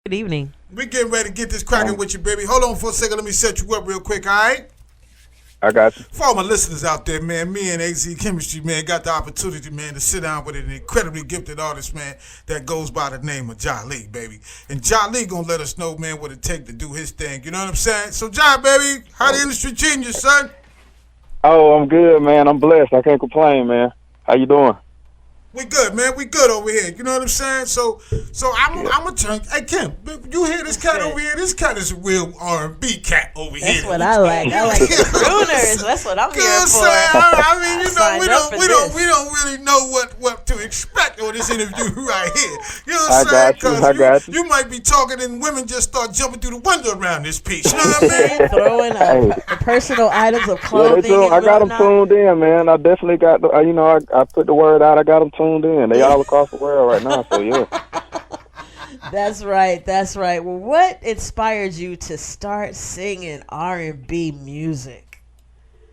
Good evening. We getting ready to get this cracking with you, baby. Hold on for a second. Let me set you up real quick, all right? I got you. For all my listeners out there, man, me and AZ Chemistry, man, got the opportunity, man, to sit down with an incredibly gifted artist, man, that goes by the name of Jali, baby. And Jali gonna let us know, man, what it take to do his thing. You know what I'm saying? So, Jai, baby, how the industry treating you, son? Oh, I'm good, man. I'm blessed. I can't complain, man. How you doing? We good, man. We good over here. You know what I'm saying? So I'm gonna turn. Hey, Kim, you hear this cat over here? This cat is a real R&B cat over That's here. what I like. I like the crooners. That's what I'm here for. I mean, you know, signed up for we this. don't really know what to expect on this interview right here. You know what I'm saying? I got you. You might be talking and women just start jumping through the window around this piece. You know what I mean? Throwing the personal items of clothing. And I got them whatnot. tuned in, man. I definitely got, I put the word out. I got them tuned in. They all across the world right now, so yeah. That's right. That's right. Well, what inspired you to start singing R&B music?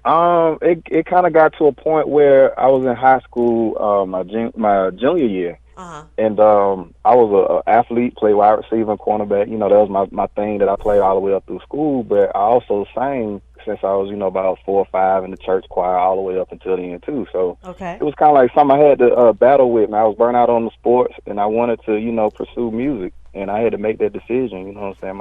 It kind of got to a point where I was in high school, my junior year, and I was a athlete, play wide receiver and cornerback. You know, that was my thing that I played all the way up through school. But I also sang since I was, about 4 or 5 in the church choir all the way up until the end too. So it was kind of like something I had to battle with. And I was burnt out on the sports, and I wanted to, pursue music, and I had to make that decision. You know what I'm saying?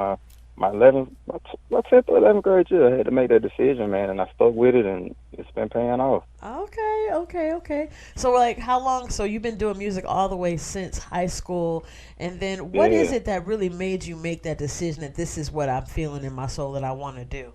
My 10th or 11th grade year, I had to make that decision, man, and I stuck with it, and it's been paying off. Okay. So, like, how long? So you've been doing music all the way since high school, and then what is it that really made you make that decision that this is what I'm feeling in my soul that I want to do?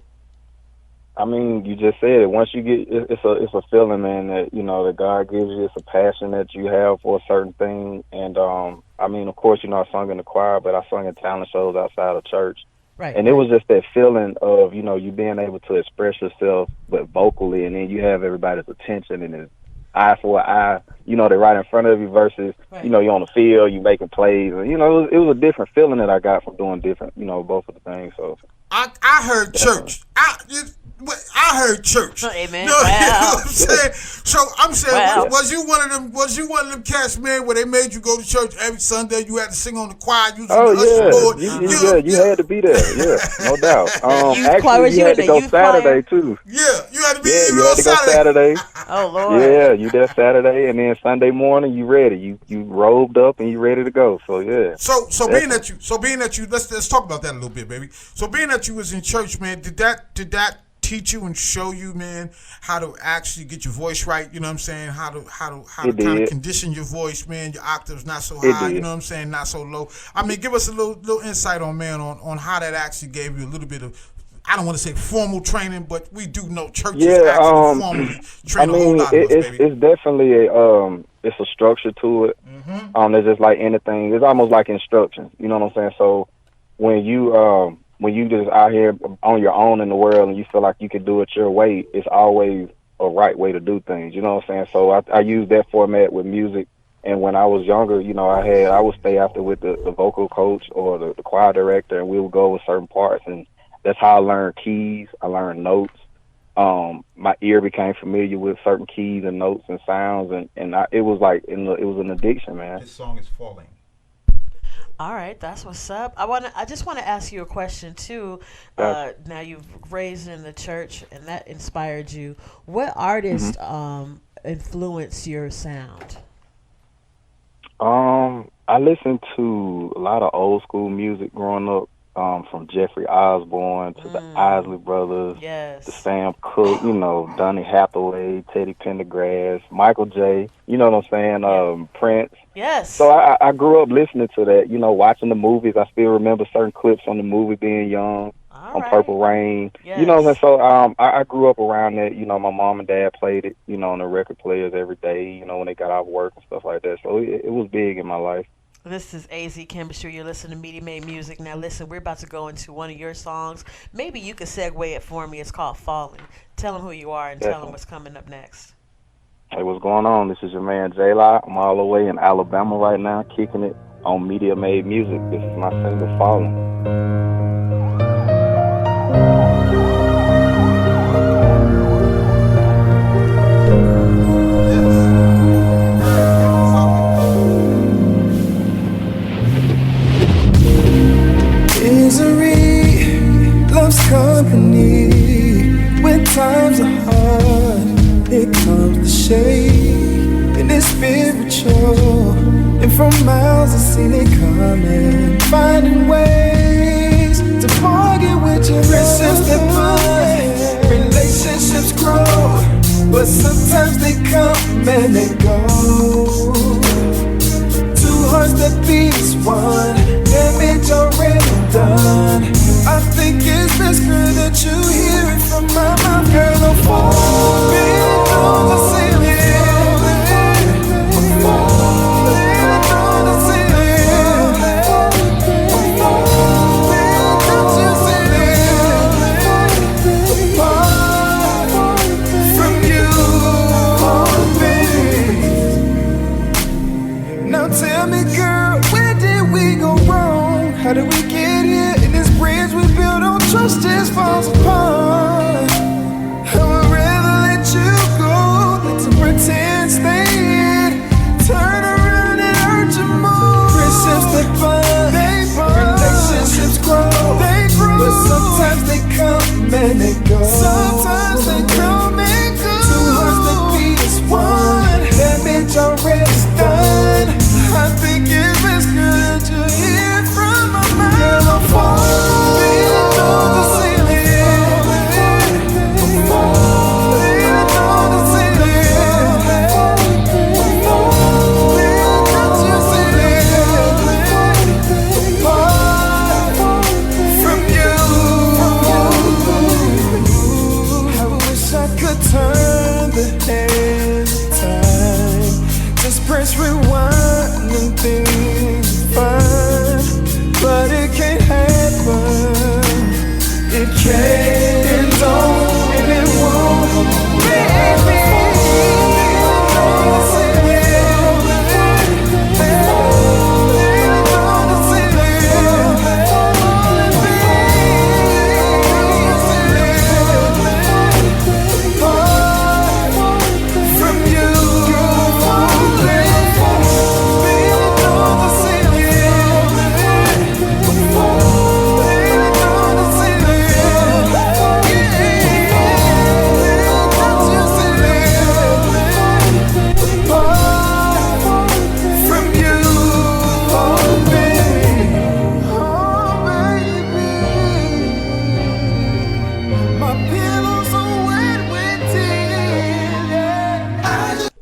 I mean, you just said it. Once you get, it's a feeling, man, that that God gives you. It's a passion that you have for a certain thing, and I mean, of course, I sung in the choir, but I sung in talent shows outside of church. Right. And it was just that feeling of, you being able to express yourself, but vocally, and then you have everybody's attention, and it's eye for an eye, they're right in front of you versus, you're on the field, you making plays. And, it was a different feeling that I got from doing different, both of the things. So I heard church. I heard church. Amen. You know what I'm saying? So I'm saying, Wow. was you one of them cats, man, where they made you go to church every Sunday? You had to sing on the choir. You was on the usher board. You had to be there. Yeah, no doubt. Youth choir, was you you had in to the go youth choir? Saturday too. Yeah, you had to be Yeah, there you had on to go Saturday. Oh, Lord. Yeah, you there Saturday, and then Sunday morning you ready. You robed up and you ready to go. So yeah. So being that you let's talk about that a little bit, baby. So being that you was in church, man, did that teach you and show you, man, how to actually get your voice right? You know what I'm saying? How to kind of condition your voice, man. Your octaves not so high. You know what I'm saying? Not so low. I mean, give us a little insight on how that actually gave you a little bit of, I don't want to say formal training, but we do know churches actually formally train a whole lot of us, baby. It's definitely it's a structure to it. It's just like anything. It's almost like instructions. You know what I'm saying? So when you just out here on your own in the world and you feel like you can do it your way, it's always a right way to do things. You know what I'm saying? So I use that format with music. And when I was younger, I would stay after with the vocal coach or the choir director, and we would go with certain parts. And that's how I learned keys. I learned notes. My ear became familiar with certain keys and notes and sounds, and it was like it was an addiction, man. This song is falling. All right, that's what's up. I just want to ask you a question too. Now you've raised in the church, and that inspired you. What artist influenced your sound? I listened to a lot of old school music growing up. From Jeffrey Osborne to the Isley Brothers, to Sam Cooke, Donny Hathaway, Teddy Pendergrass, Michael J. You know what I'm saying? Prince. Yes. So I grew up listening to that. Watching the movies. I still remember certain clips on the movie being young. On Purple Rain. Yes. You know what I'm saying? So I grew up around that. My mom and dad played it. On the record players every day. When they got off work and stuff like that. So it was big in my life. This is AZ Chemistry. You're listening to Media Made Music. Now, listen, we're about to go into one of your songs. Maybe you could segue it for me. It's called Falling. Tell them who you are and tell them what's coming up next. Hey, what's going on? This is your man, Jali. I'm all the way in Alabama right now, kicking it on Media Made Music. This is my single, Falling. company when times are hard. Here comes the shade, and it's spiritual. And from miles I've seen it coming, finding ways to bargain with your friendships that bond, relationships grow, but sometimes they come and they go. Two hearts that beat as one, damage already done. I think it's best good that you hear it from my mouth. Girl, I'm falling on the ceiling. I'm falling on the ceiling. I'm falling, don't you see it? Apart from you, baby. Now tell me, girl, where did we go wrong? How did we get here? And this bridge we built on trust just falls apart. I would rather let you go than to pretend staying. Turn around and hurt you more. Friendships that bond, they bond. Relationships grow, they grow. But sometimes they come and they go. Sometimes they come and go. Two hearts that beat as one, damage already done. I think it's best good to hear from my mouth. Girl, I'm falling on the ceiling. I'm falling on the ceiling. I'm falling, don't you see it? Apart from you. I wish I could turn the hands of time, just press rewind and things fine, but it can't happen. It can't, it don't, and it won't. Baby,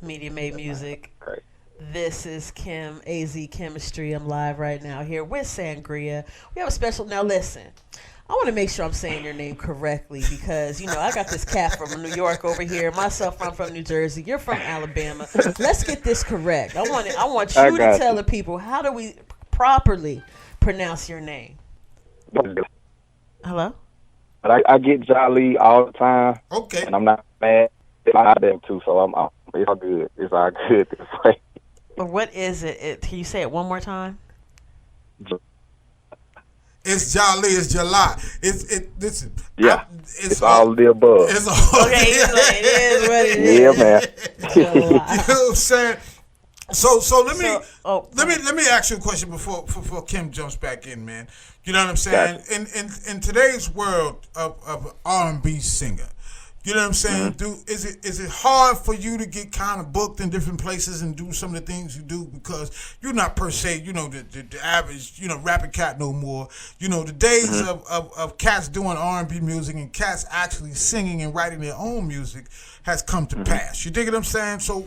Media Made Music. Great. This is Kim, AZ Chemistry. I'm live right now here with Sangria. We have a special. Now, listen, I want to make sure I'm saying your name correctly because, you know, I got this cat from New York over here. Myself, I'm from New Jersey. You're from Alabama. Let's get this correct. I want you to tell the people, how do we properly pronounce your name? Hello? But I get Jali all the time. Okay. And I'm not mad. I them too, so it's all good. It's all good this way. What is it? Can you say it one more time? It's Jali, it's Jala. Listen. Yeah. It's all of the above. It's all Okay, it is what it Yeah, is. man. You know what I'm saying? So let let me ask you a question before Kim jumps back in, man. You know what I'm saying? Gotcha. In today's world of R&B singer, you know what I'm saying? Mm-hmm. Is it hard for you to get kind of booked in different places and do some of the things you do because you're not per se, you know, the average, you know, rapping cat no more. You know, the days of cats doing R&B music and cats actually singing and writing their own music has come to pass. You dig what I'm saying? So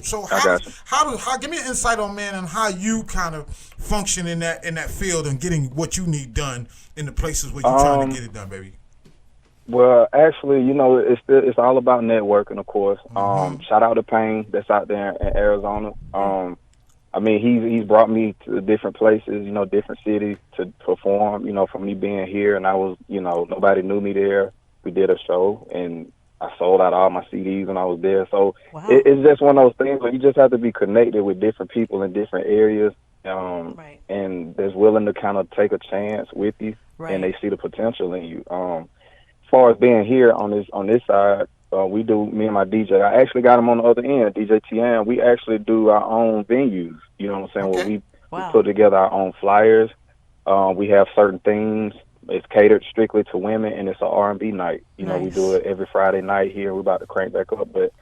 how give me an insight on, man, on how you kind of function in that field and getting what you need done in the places where you're trying to get it done, baby. Well, actually, you know, it's all about networking, of course. Shout out to Payne that's out there in Arizona. I mean, he's brought me to different places, you know, different cities to perform, you know, from me being here. And I was, you know, nobody knew me there. We did a show, and I sold out all my CDs when I was there. So it's just one of those things where you just have to be connected with different people in different areas. And that's willing to kind of take a chance with you, and they see the potential in you. As far as being here on this side, we do, me and my DJ. I actually got him on the other end, DJ Tian. We actually do our own venues. You know what I'm saying? Where we put together our own flyers. We have certain themes It's catered strictly to women, and it's an R&B night. You know, we do Nice. it every Friday night here. We're about to crank back up, but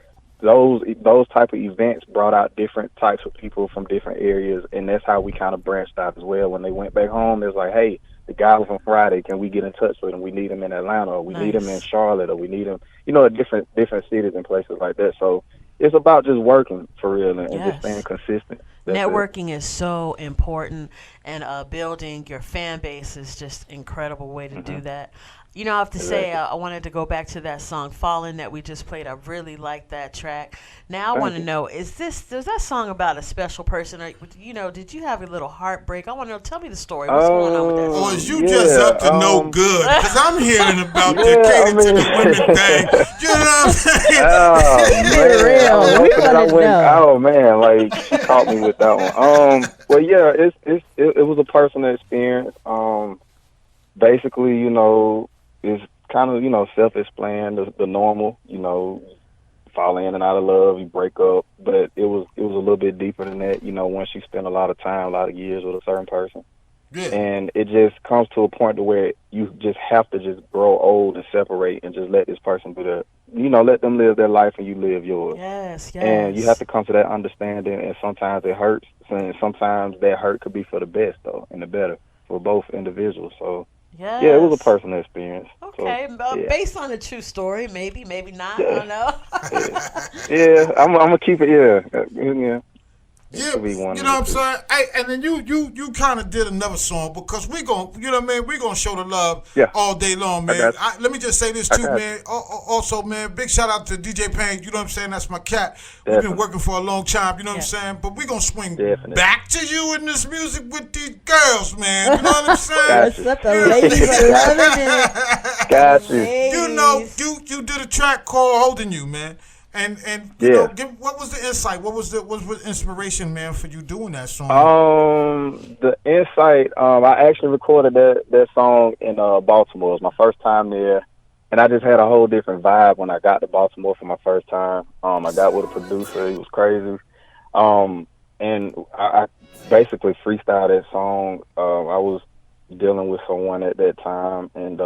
those type of events brought out different types of people from different areas, and that's how we kind of branched out as well. When they went back home, it was like, hey, the guy from Friday, can we get in touch with him? We need him in Atlanta, or we need him in Nice. Charlotte, or we need him, you know, at different cities and places like that. So it's about just working for real and just staying Yes. consistent. That's it. Networking is so important, and building your fan base is just incredible way to do that. You know, I have to say, Exactly. I wanted to go back to that song "Fallen" that we just played. I really like that track. Now I want Thank to you. know: is that song about a special person, or you know, did you have a little heartbreak? I want to know. Tell me the story. What's going on with that Or song? is you just up to no good? Because I'm hearing about the cater to the women thing. You know what I'm saying? Oh Keep man, it I real. was We hoping that I wanna wouldn't. know. Oh man, like she caught me with that one. Well, yeah, it was a personal experience. Basically, you know, it's kind of, you know, self-explained, the normal, you know, fall in and out of love, you break up, but it was a little bit deeper than that. You know, once you spend a lot of time, a lot of years with a certain person, Yeah. and it just comes to a point to where you just have to just grow old and separate and just let this person do that. You know, let them live their life and you live yours. Yes, And you have yes. to come to that understanding, and sometimes it hurts, and sometimes that hurt could be for the best, though, and the better for both individuals. So, yeah, it was a Yes. personal experience. So, Okay, yeah, based on a true story, maybe, maybe not. I yeah, don't know. yeah. I'm gonna keep it. Yeah. It Yeah, could be one you of know the what I'm two. saying? Hey, and then you kind of did another song because you know what I mean? We gonna show the love Yeah, all day long, I man. got you. Let me just say this I too, got you. man. Also, man, big shout out to DJ Payne. You know what I'm saying? That's my cat. We've been Definitely, working for a long time. You know what I'm Yeah. saying? But we gonna swing definitely. back to you in this music with these girls, man. You know what I'm saying? Got What's you. up? The You know, ladies are Got loving you. it. The Got you. you know, ladies. you did a track called "Holding You," man. And you know, Yeah. what was the insight? What was inspiration, man, for you doing that song? The insight. I actually recorded that song in Baltimore. It was my first time there, and I just had a whole different vibe when I got to Baltimore for my first time. I got with a producer. He was crazy. And I basically freestyled that song. I was dealing with someone at that time, and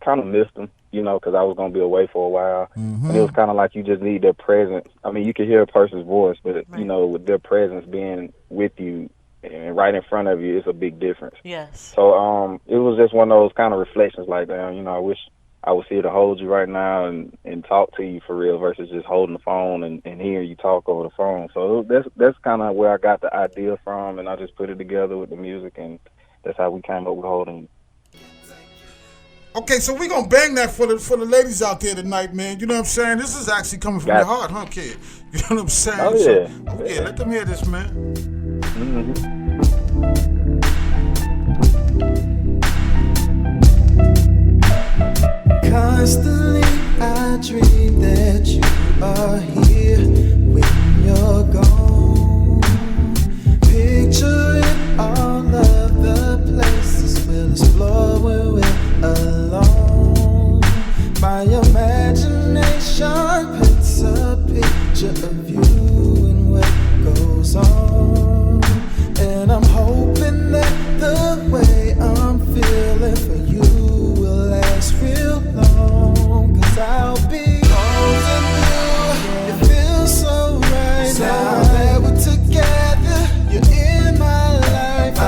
kind of missed him, you know, because I was gonna be away for a while, and it was kind of like you just need their presence. I mean, you can hear a person's voice, but you Right. know, with their presence being with you and right in front of you, it's a big difference. Yes. So it was just one of those kind of reflections, like, damn, you know, I wish I was here to hold you right now and talk to you for real versus just holding the phone and hearing you talk over the phone. So that's kind of where I got the idea from, and I just put it together with the music, and that's how we came up with holding you. Okay, so we gonna bang that for the ladies out there tonight, man. You know what I'm saying? This is actually coming from your Got heart, huh, kid? You know what I'm saying? Oh, So, yeah. yeah, let them hear this, man. Hmm. Constantly I dream that you are here when you're gone. Picturing all of the places we'll explore when we're alone. My imagination paints a picture of you and what goes on. And I'm hoping that the way I'm feeling for you will last real long. 'Cause I'll be holding you. It feels so right now that we're together. You're in my life. I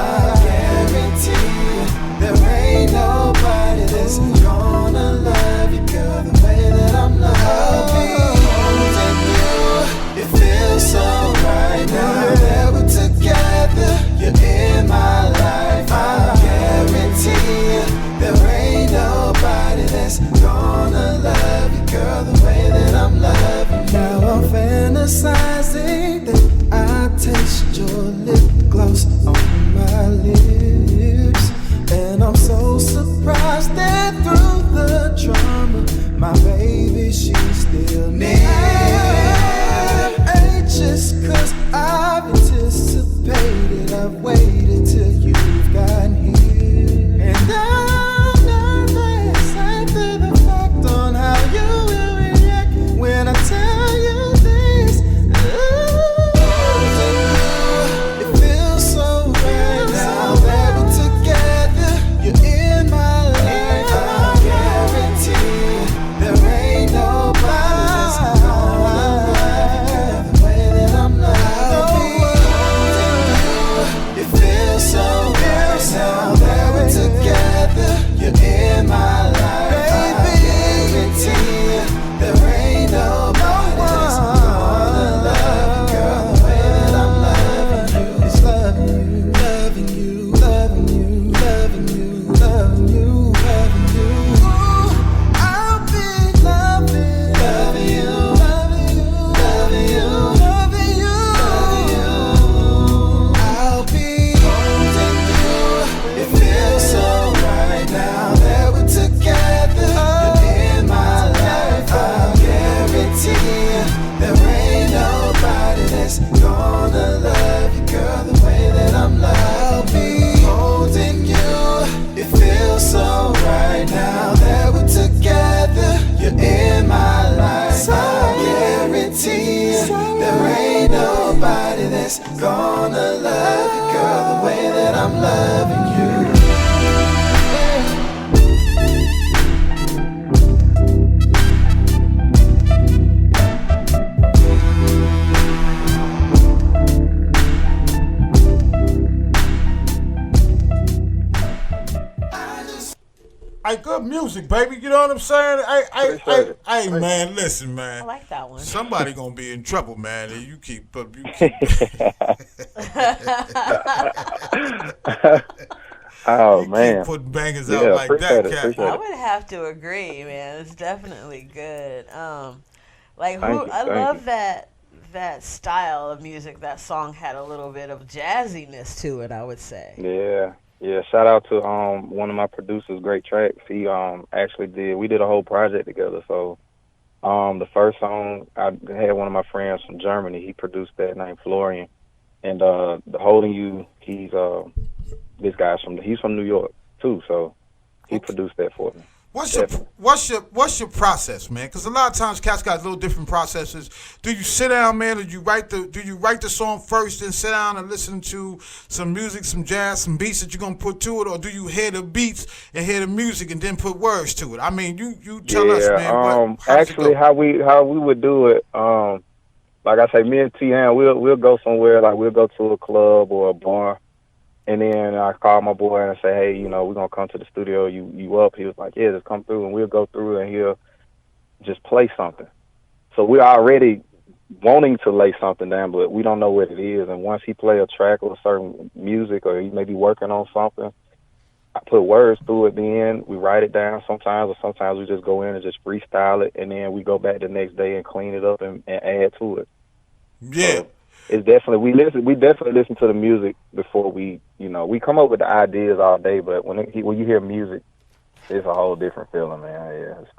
guarantee there ain't nobody that's gonna love you, girl, the way that I'm loving. I'll be holding you. It feels so right now that we're together. You're in my life. I guarantee there ain't nobody that's gonna love you, girl, the way that I'm loving you. Now I'm fantasizing that I taste your lip gloss on my lips, and I'm so surprised that through the drama, my baby, she's still near. Anxious 'cause I've anticipated, I've waited till you've gotten here, and I'm nervous after the fact on how you will react when I tell you this. It feels so right now that we're together. You're in my life. just gonna love you, girl, the way that I'm loving you. Hey, good music, baby. You know what I'm saying? Hey, man, listen, I man. like that one. Somebody gonna be in trouble, man. And you keep. Oh You man, keep putting bangers yeah, out like that, cat. I would have to agree, man. It's definitely good. Like thank you, I thank you. love that style of music. That song had a little bit of jazziness to it, I would say. Yeah, yeah. Shout out to one of my producers, Great Tracks. He actually we did a whole project together. So the first song I had one of my friends from Germany. He produced that named Florian, and the Holding You. He's from New York too. So he produced that for me. Definitely. What's your process, man? Because a lot of times cats got little different processes. Do you sit down, man, or do you write the song first and sit down and listen to some music, some jazz, some beats that you're gonna put to it, or do you hear the beats and hear the music and then put words to it? I mean, you tell us, man. How does it Actually, go? how we would do it. Like I say, me and T-Han, we'll go somewhere. Like we'll go to a club or a bar. And then I call my boy and I say, hey, we're going to come to the studio. You up? He was like, yeah, just come through. And we'll go through and he'll just play something. So we're already wanting to lay something down, but we don't know what it is. And once he play a track or certain music, or he may be working on something, I put words through it. Then we write it down sometimes, or sometimes we just go in and just freestyle it. And then we go back the next day and clean it up and add to it. Yeah. So it's definitely we definitely listen to the music before we come up with the ideas all day, but when you hear music, it's a whole different feeling, man. Yeah, it's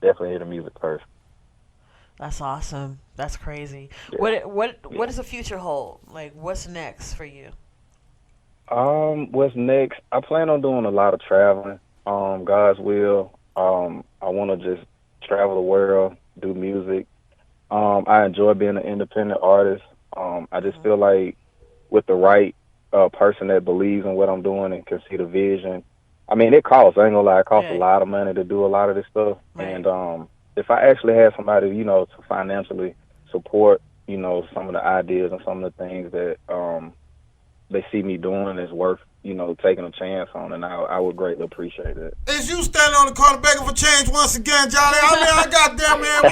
definitely hear the music first. That's awesome. That's crazy. Yeah. What does the future hold? Like, what's next for you? What's next? I plan on doing a lot of traveling. God's will. I want to just travel the world, do music. I enjoy being an independent artist. I just feel like with the right person that believes in what I'm doing and can see the vision. I mean, it costs. I ain't gonna lie, it costs a lot of money to do a lot of this stuff. Right. And if I actually had somebody, to financially support, some of the ideas and some of the things that they see me doing is worth, taking a chance on, and I would greatly appreciate it. Is you standing on the corner begging for change once again, Jolly? I mean, I goddamn man.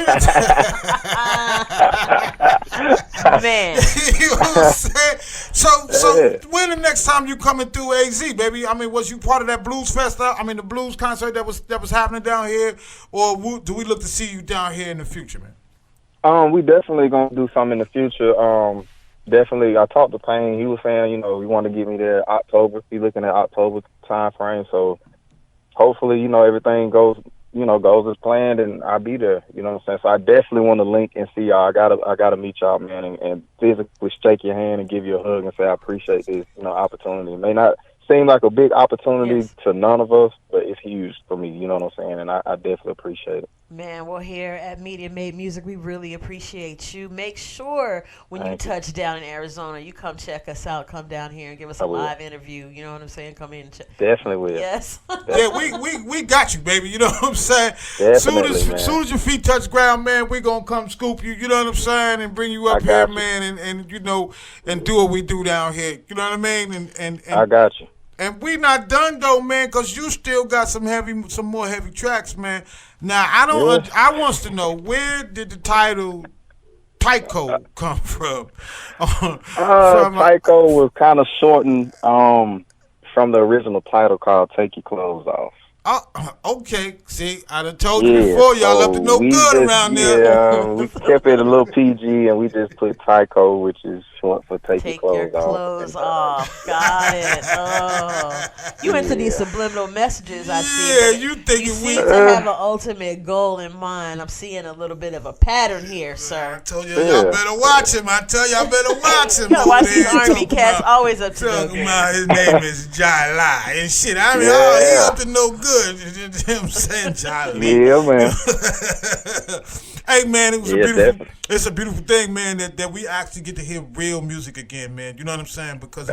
Man. You know what I'm saying? So when the next time you coming through AZ, baby? I mean, was you part of that blues fest? I mean, the blues concert that was happening down here, or do we look to see you down here in the future, man? We definitely gonna do something in the future. Definitely, I talked to Payne. He was saying, he wanted to get me there October. He's looking at October time frame. So hopefully, everything goes as planned, and I'll be there. You know what I'm saying? So I definitely want to link and see y'all. I gotta meet y'all, man, and physically shake your hand and give you a hug and say I appreciate this, opportunity. It may not seem like a big opportunity to none of us, but it's huge for me. You know what I'm saying? And I definitely appreciate it. Man, well, here at Media Made Music, we really appreciate you. Make sure when you touch down in Arizona, you come check us out. Come down here and give us a live interview. You know what I'm saying? Come in and check. Definitely will. Yes. Yeah, we got you, baby. You know what I'm saying? Definitely, soon as your feet touch ground, man, we gonna come scoop you. You know what I'm saying? And bring you up here, man, and and do what we do down here. You know what I mean? And I got you. And we not done though, man, cause you still got some more heavy tracks, man. Now I wants to know, where did the title Tycho come from? Tycho was kind of shortened from the original title called "Take Your Clothes Off." Okay. See, I done told you before, y'all up to no good around there. Yeah, we kept it a little PG, and we just put Tycho, which is short for Take Your Clothes Off. Got it. Oh. You into these subliminal messages, I see. Yeah, you think you seem to have an ultimate goal in mind. I'm seeing a little bit of a pattern here, sir. I told you, y'all better watch him. I tell y'all better watch him. Watch these army cats always up to no good. His name is Jali and shit. I mean, he up to no good. You know what I'm saying, Jali? Yeah, man. Hey man, it was definitely. it's a beautiful thing, man, that we actually get to hear real music again, man. You know what I'm saying? Because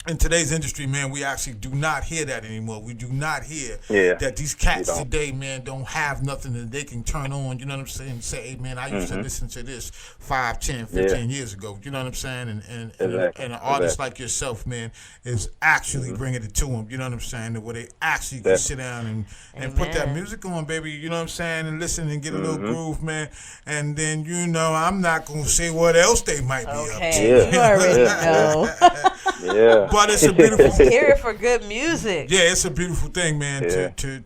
in today's industry, man, we actually do not hear that anymore. We do not hear that these cats today, man, don't have nothing that they can turn on, you know what I'm saying, and say, hey, man, I used to listen to this 5, 10, 15 years ago, you know what I'm saying? And an artist like yourself, man, is actually bringing it to them, you know what I'm saying, where they actually can sit down and put that music on, baby, you know what I'm saying, and listen and get a little groove, man. And then, you know, I'm not going to say what else they might be up to. You already know. Yeah. But it's a beautiful Just hear it for good music. Yeah, it's a beautiful thing, man, to hear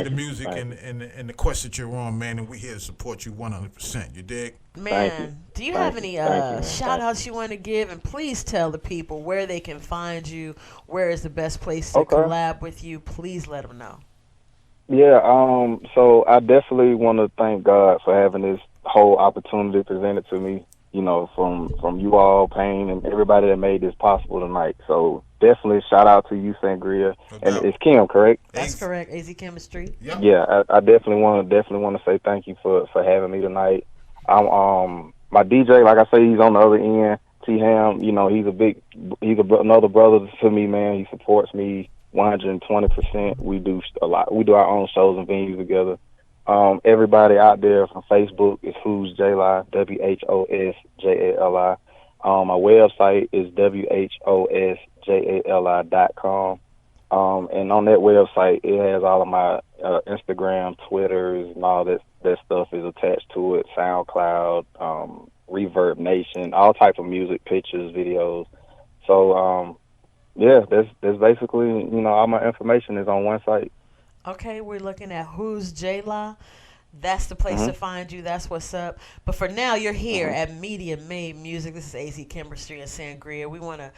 the music and the quest that you're on, man, and we're here to support you 100%. You dig? Man, do you have any shout outs you want to give? And please tell the people where they can find you. Where is the best place to collab with you? Please let them know. Yeah, so I definitely want to thank God for having this whole opportunity presented to me. You know, from you all, Payne, and everybody that made this possible tonight. So definitely shout out to you, Sangria, and it's Kim, correct? That's correct. AZ Chemistry. Yep. Yeah, I definitely want to say thank you for having me tonight. I'm my DJ, like I say, he's on the other end. T Ham, you know, he's another brother to me, man. He supports me 120%. We do a lot. We do our own shows and venues together. Everybody out there from Facebook is Who's Jali, WHOSJALI. My website is WHOSJALI.com. And on that website, it has all of my Instagram, Twitters, and all that stuff is attached to it. SoundCloud, Reverb Nation, all type of music, pictures, videos. So, that's basically, you know, all my information is on one site. Okay, we're looking at Who's Jali. That's the place to find you. That's what's up. But for now, you're here at Media Made Music. This is AZ Chemistry and Sangria. We want to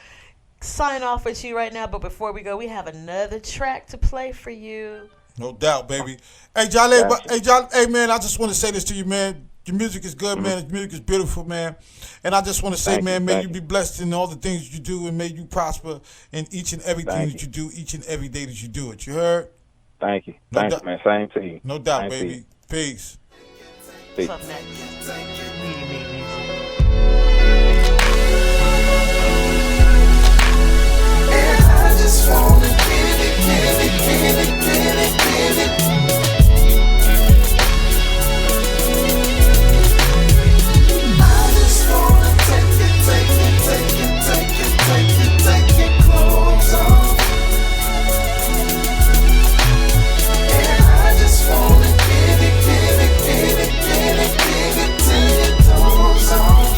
sign off with you right now. But before we go, we have another track to play for you. No doubt, baby. Hey, Jali, hey, man, I just want to say this to you, man. Your music is good, man. Your music is beautiful, man. And I just want to say, man, may you be blessed in all the things you do, and may you prosper in each and everything that you do, each and every day that you do it. You heard? Thank you. Thank you, man. Same to you. No doubt, Same baby. Peace. What's up next? Media Made Music. And I just wanna get it. I just wanna take your clothes off. And I just wanna give it till your toes off.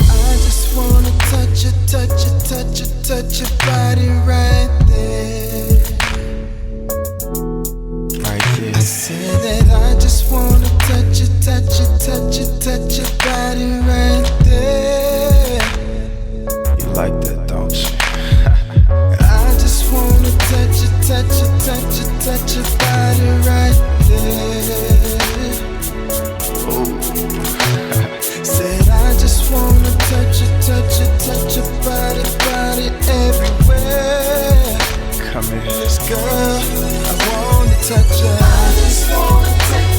I just wanna touch your body right there. Right there. I said that I just wanna touch your body right there. You like that, don't you? I just wanna touch your body right there. Ooh. Said I just wanna touch your body everywhere. Come here. Yes, girl, I wanna touch her. I just wanna take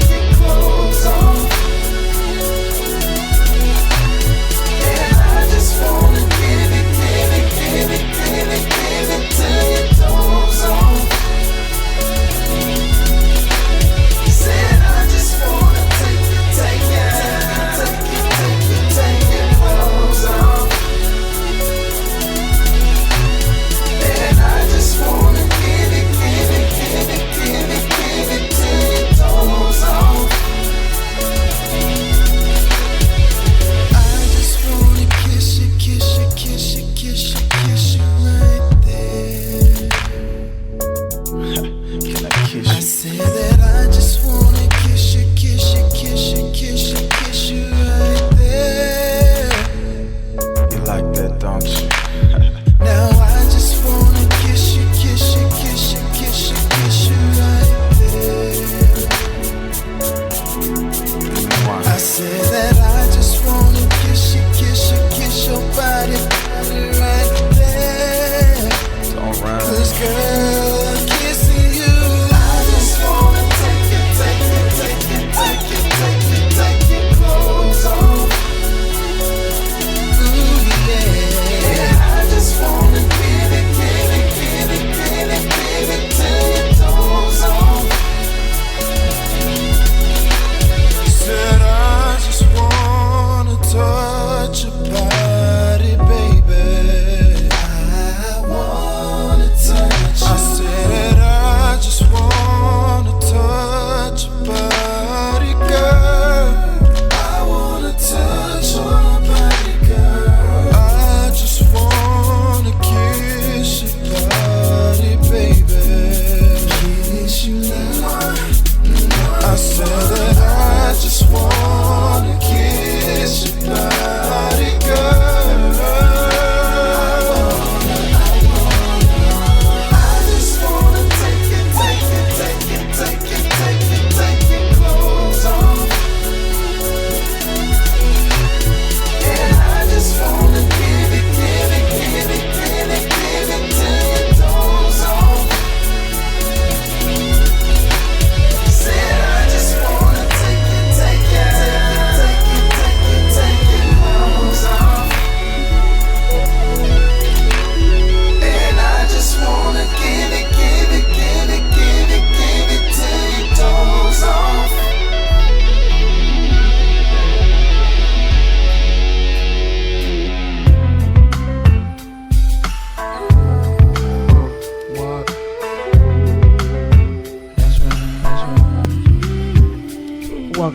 your clothes off. And I just wanna give it till your toes off. Said I just wanna take your clothes off. And I just wanna give it till your toes off. I just wanna kiss you right there. Can I kiss I you? said that I just wanna kiss you right there. You like that, don't you? Now I just wanna kiss you right there. Why? I said that I just wanna kiss your body right there. Don't rhyme. 'Cause girl,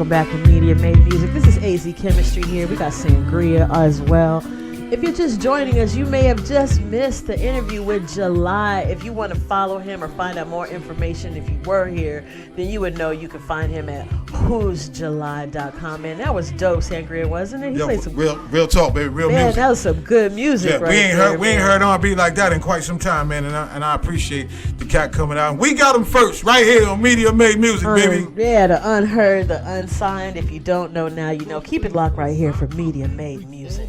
Welcome back to Media Made Music. This is AZ Chemistry here. We got Sangria as well. If you're just joining us, you may have just missed the interview with Jali. If you want to follow him or find out more information, if you were here, then you would know you can find him at who'sjali.com. Man, that was dope, Sangria, wasn't it? He played some real talk, baby, real man, music. that was some good music. Yeah, right we ain't heard R&B like that in quite some time, man, and I appreciate the cat coming out. We got him first, right here on Media Made Music, baby. Yeah, the unheard, the unsigned. If you don't know now, you know. Keep it locked right here for Media Made Music.